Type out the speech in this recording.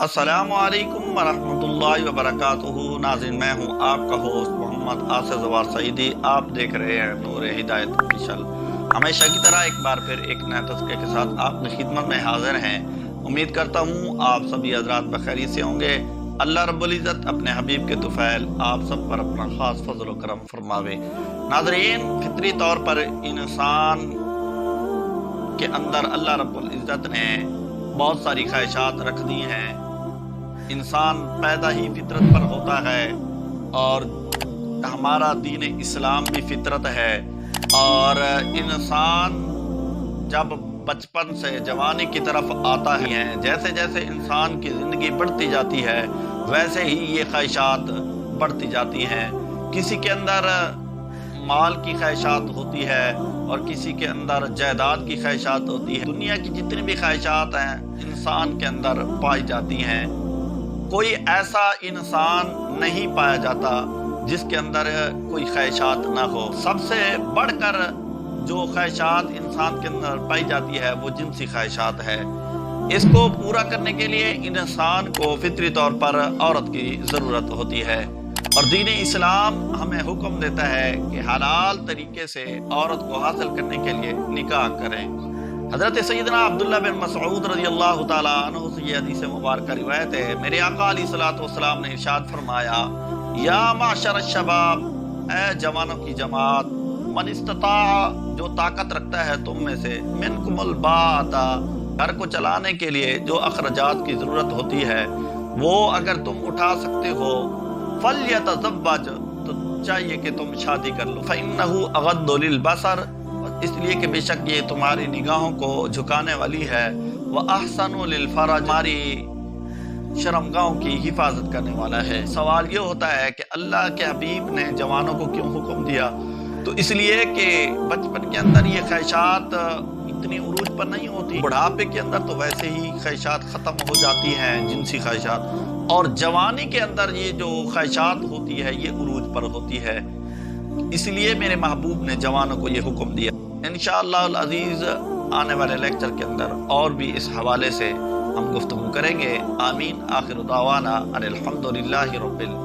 अस्सलामुअलैकुम वरहमतुल्लाहि वबरकातुहू। नाज़रीन, मैं हूँ आपका होस्ट मोहम्मद आसिफ जवार सईदी। आप देख रहे हैं नूर हिदायत ऑफिशियल। हमेशा की तरह एक बार फिर एक नए तज़किरे के साथ आपकी खिदमत में हाजिर हैं। उम्मीद करता हूँ आप सभी हज़रात बखैरियत से होंगे। अल्लाह रब्बुल इज़्ज़त अपने हबीब के तुफ़ैल आप सब पर अपना ख़ास फज़ल व करम फरमावे। नाज़रीन, फितरी तौर पर इंसान के अंदर अल्लाह रब्बुल इज़्ज़त ने बहुत सारी ख्वाहिशात रख दी हैं। इंसान पैदा ही फितरत पर होता है और हमारा दीन इस्लाम भी फितरत है। और इंसान जब बचपन से जवानी की तरफ आता है, जैसे जैसे इंसान की ज़िंदगी बढ़ती जाती है वैसे ही ये ख्वाहिशात बढ़ती जाती हैं। किसी के अंदर माल की ख्वाहिशात होती है और किसी के अंदर जायदाद की ख्वाहिशात होती है। दुनिया की जितनी भी ख्वाहिशात हैं इंसान के अंदर पाई जाती हैं। कोई ऐसा इंसान नहीं पाया जाता जिसके अंदर कोई ख्वाहिशात ना हो। सबसे बढ़कर जो ख्वाहिशात इंसान के अंदर पाई जाती है वो जिनसी ख्वाहिशात है। इसको पूरा करने के लिए इंसान को फितरी तौर पर औरत की ज़रूरत होती है और दीन इस्लाम हमें हुक्म देता है कि हलाल तरीके से औरत को हासिल करने के लिए निकाह करें। हज़रत सैयदना अब्दुल्लाह बिन मसऊद रज़ियल्लाहु ताला अन्हु से ये हदीस मुबारक रिवायत है। मेरे आका अलैहिस्सलातु वस्सलाम ने इरशाद फरमाया, या माशर शबाब, ए जवानों की जमात, मन इस्तता, जो ताकत रखता है तुम में से, मिनकुमुल बाता, घर को चलाने के लिए जो अखराजात की ज़रूरत होती है वो अगर तुम उठा सकते हो, फल्यतज़व्वज, तो चाहिए कि तुम शादी कर लो। फ़इन्नहु अग़द्दु लिलबसर, इसलिए कि बेशक ये तुम्हारी निगाहों को झुकाने वाली है। व अहसनु लिलफरज, हमारी शर्मगाहों की हिफाजत करने वाला है। सवाल ये होता है कि अल्लाह के हबीब ने जवानों को क्यों हुक्म दिया? तो इसलिए कि बचपन के अंदर ये ख्वाहिशात इतनी उरूज पर नहीं होती, बुढ़ापे के अंदर तो वैसे ही ख्वाहिशात ख़त्म हो जाती हैं, जिनसी ख्वाहिशात, और जवानी के अंदर ये जो ख्वाहिशात होती है ये उरूज पर होती है। इसलिए मेरे महबूब ने जवानों को ये हुक्म दिया। इंशाअल्लाह अज़ीज़ आने वाले लेक्चर के अंदर और भी इस हवाले से हम गुफ्तगू करेंगे। आमीन। आखिर दावाना अनिल हम्दुलिल्लाहि रब्बिल